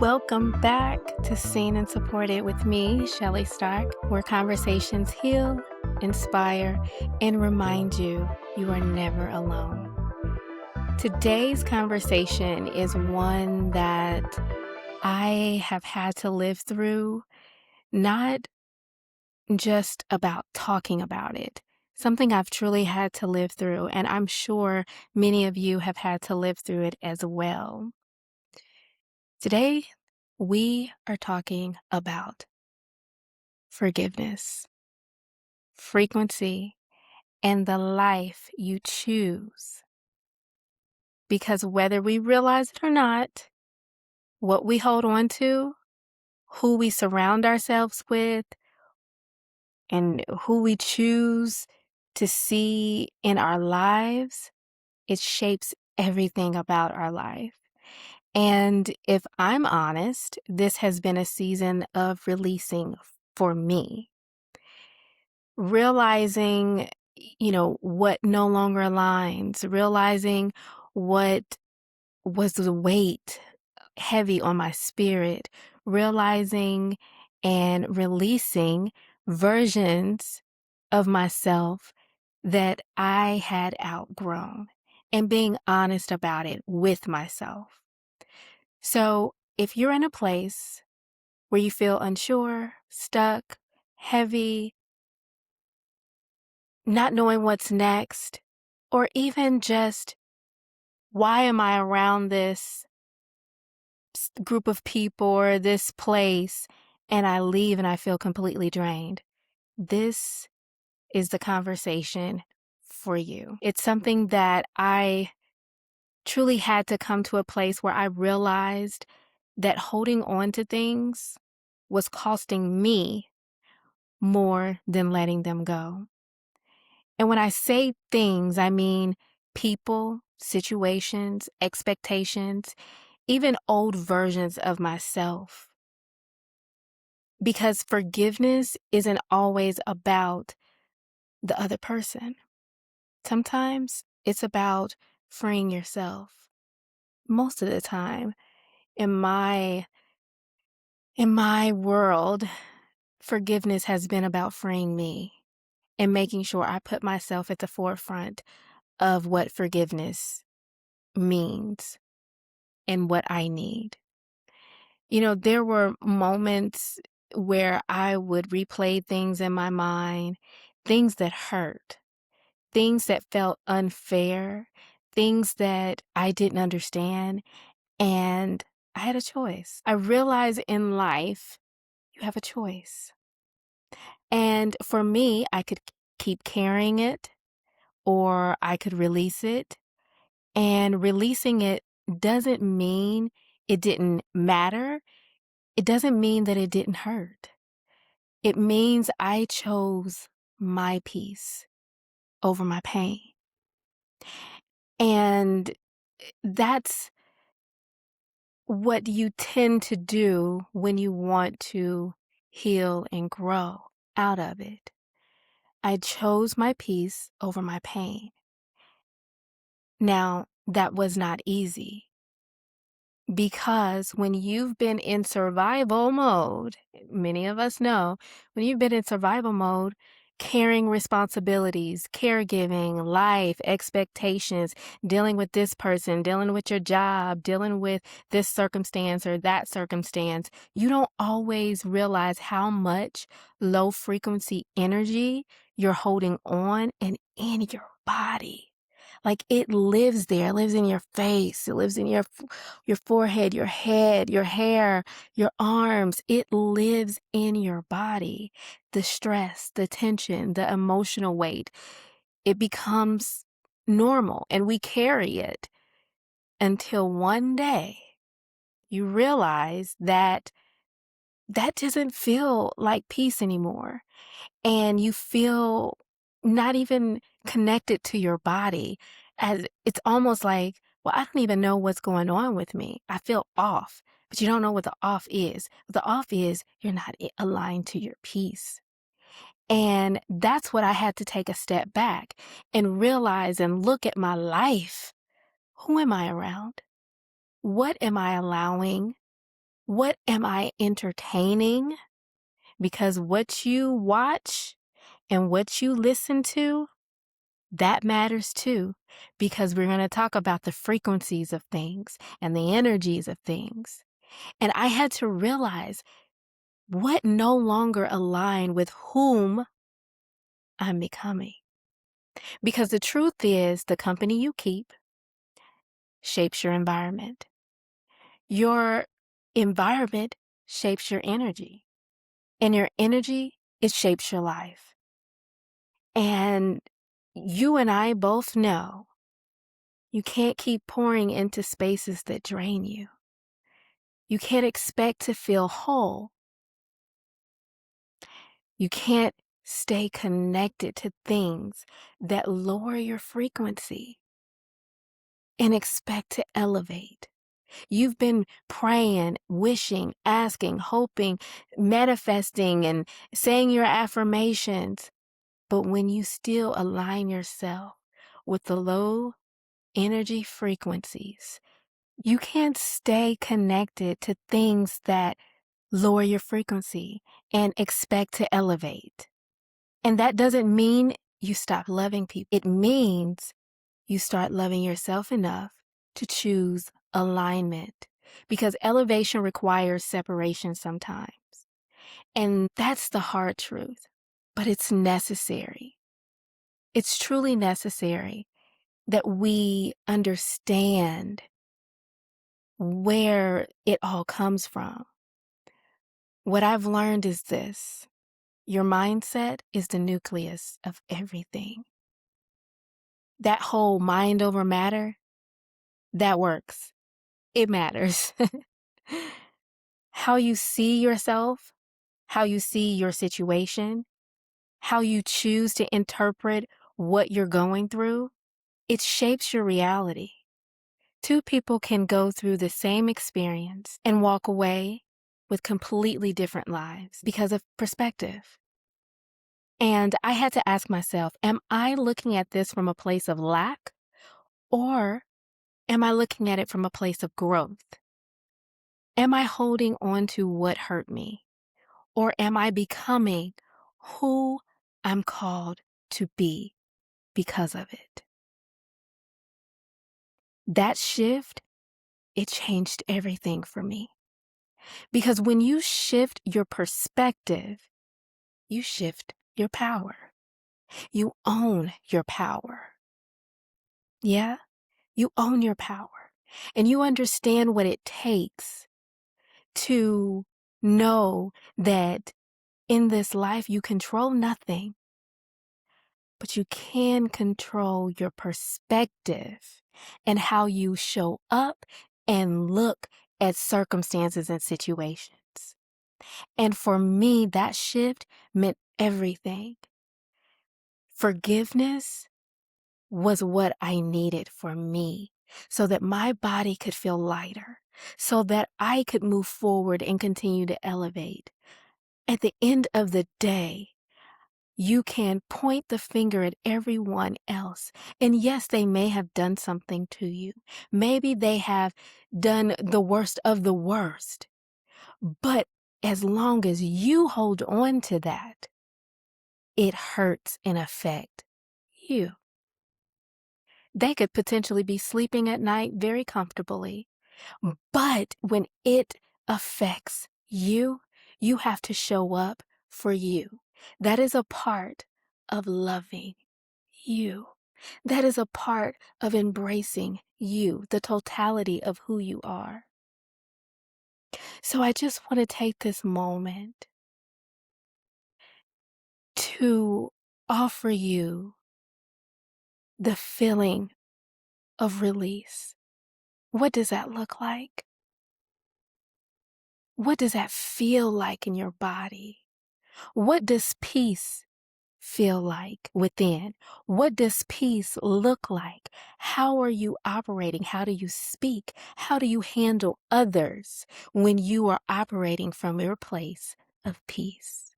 Welcome back to Seen and Supported with me, Shellie Stark, where conversations heal, inspire, and remind you you are never alone. Today's conversation is one that I have had to live through, not just about talking about it, something I've truly had to live through, and I'm sure many of you have had to live through it as well. Today, we are talking about forgiveness, frequency, and the life you choose. Because whether we realize it or not, what we hold on to, who we surround ourselves with, and who we choose to see in our lives, it shapes everything about our life. And if I'm honest, this has been a season of releasing for me. Realizing, what no longer aligns, realizing what was the weight heavy on my spirit, realizing and releasing versions of myself that I had outgrown and being honest about it with myself. So if you're in a place where you feel unsure, stuck, heavy, not knowing what's next, or even just, why am I around this group of people or this place and I leave and I feel completely drained? This is the conversation for you. It's something that I truly had to come to a place where I realized that holding on to things was costing me more than letting them go. And when I say things, I mean people, situations, expectations, even old versions of myself. Because forgiveness isn't always about the other person. Sometimes it's about freeing yourself. Most of the time, in my world, forgiveness has been about freeing me and making sure I put myself at the forefront of what forgiveness means and what I need. There were moments where I would replay things in my mind, things that hurt, things that felt unfair, things that I didn't understand, and I had a choice. I realize in life, you have a choice. And for me, I could keep carrying it, or I could release it. And releasing it doesn't mean it didn't matter. It doesn't mean that it didn't hurt. It means I chose my peace over my pain. And that's what you tend to do when you want to heal and grow out of it. I chose my peace over my pain. Now, that was not easy. Because when you've been in survival mode, many of us know, when you've been in survival mode, carrying responsibilities, caregiving, life, expectations, dealing with this person, dealing with your job, dealing with this circumstance or that circumstance, you don't always realize how much low frequency energy you're holding on and in your body. Like it lives there, it lives in your face, it lives in your forehead, your head, your hair, your arms. It lives in your body. The stress, the tension, the emotional weight, it becomes normal and we carry it until one day you realize that that doesn't feel like peace anymore. And you feel not even connected to your body, as it's almost like, well, I don't even know what's going on with me. I feel off, but you don't know what the off is. What the off is, you're not aligned to your peace. And that's what I had to take a step back and realize and look at my life. Who am I around? What am I allowing? What am I entertaining? Because what you watch and what you listen to, that matters too, because we're going to talk about the frequencies of things and the energies of things. And I had to realize what no longer align with whom I'm becoming. Because the truth is, the company you keep shapes your environment. Your environment shapes your energy. And your energy, it shapes your life. And you and I both know you can't keep pouring into spaces that drain you. You can't expect to feel whole. You can't stay connected to things that lower your frequency and expect to elevate. You've been praying, wishing, asking, hoping, manifesting, and saying your affirmations. But when you still align yourself with the low energy frequencies, you can't stay connected to things that lower your frequency and expect to elevate. And that doesn't mean you stop loving people. It means you start loving yourself enough to choose alignment, because elevation requires separation sometimes. And that's the hard truth, but it's necessary. It's truly necessary that we understand where it all comes from. What I've learned is this: your mindset is the nucleus of everything. That whole mind over matter, that works. It matters. How you see yourself, how you see your situation, how you choose to interpret what you're going through, it shapes your reality. Two people can go through the same experience and walk away with completely different lives because of perspective. And I had to ask myself, am I looking at this from a place of lack, or am I looking at it from a place of growth? Am I holding on to what hurt me, or am I becoming who I'm called to be because of it? That shift, it changed everything for me. Because when you shift your perspective, you shift your power. You own your power. Yeah, you own your power. And you understand what it takes to know that in this life you control nothing, but you can control your perspective and how you show up and look at circumstances and situations. And for me, that shift meant everything. Forgiveness was what I needed for me, so that my body could feel lighter, so that I could move forward and continue to elevate. At the end of the day, you can point the finger at everyone else. And yes, they may have done something to you. Maybe they have done the worst of the worst. But as long as you hold on to that, it hurts and affects you. They could potentially be sleeping at night very comfortably. But when it affects you, you have to show up for you. That is a part of loving you. That is a part of embracing you, the totality of who you are. So I just want to take this moment to offer you the feeling of release. What does that look like? What does that feel like in your body? What does peace feel like within? What does peace look like? How are you operating? How do you speak? How do you handle others when you are operating from your place of peace?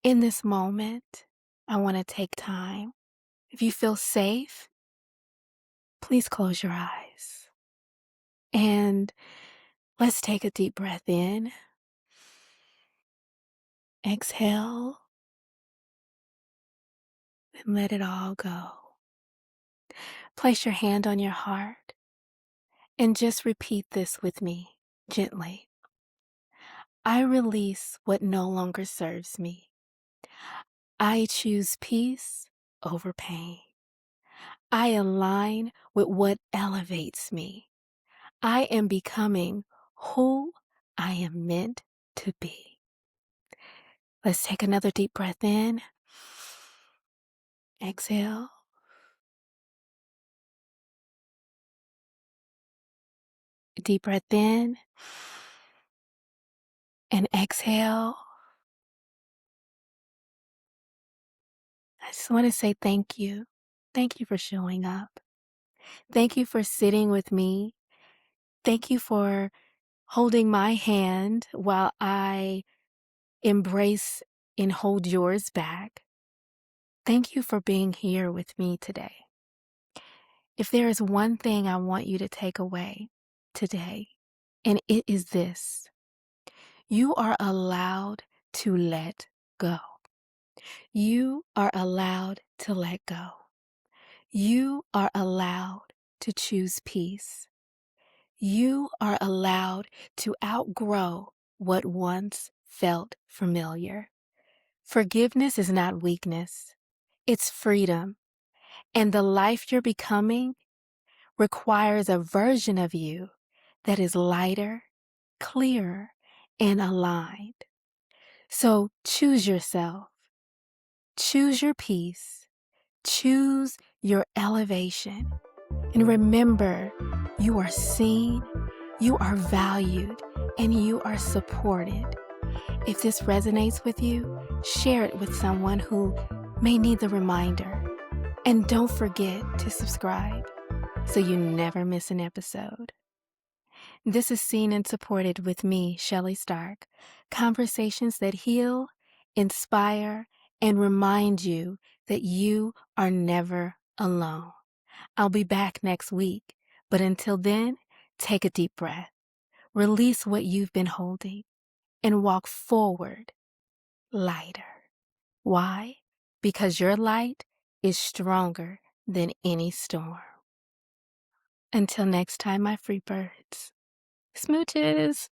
In this moment, I want to take time. If you feel safe, please close your eyes. And Let's take a deep breath in. Exhale and let it all go. Place your hand on your heart and just repeat this with me gently. I release what no longer serves me. I choose peace over pain. I align with what elevates me. I am becoming who I am meant to be. Let's take another deep breath in. Exhale. Deep breath in and exhale. I just want to say thank you. Thank you for showing up. Thank you for sitting with me. Thank you for holding my hand while I embrace and hold yours back. Thank you for being here with me today. If there is one thing I want you to take away today, and it is this: you are allowed to let go. You are allowed to let go. You are allowed to choose peace. You are allowed to outgrow what once felt familiar. Forgiveness is not weakness, it's freedom. And the life you're becoming requires a version of you that is lighter, clearer, and aligned. So choose yourself, choose your peace, choose your elevation. And remember, you are seen, you are valued, and you are supported. If this resonates with you, share it with someone who may need the reminder. And don't forget to subscribe so you never miss an episode. This is Seen and Supported with me, Shellie Stark. Conversations that heal, inspire, and remind you that you are never alone. I'll be back next week, but until then, take a deep breath, release what you've been holding, and walk forward lighter. Why? Because your light is stronger than any storm. Until next time, my free birds. Smooches!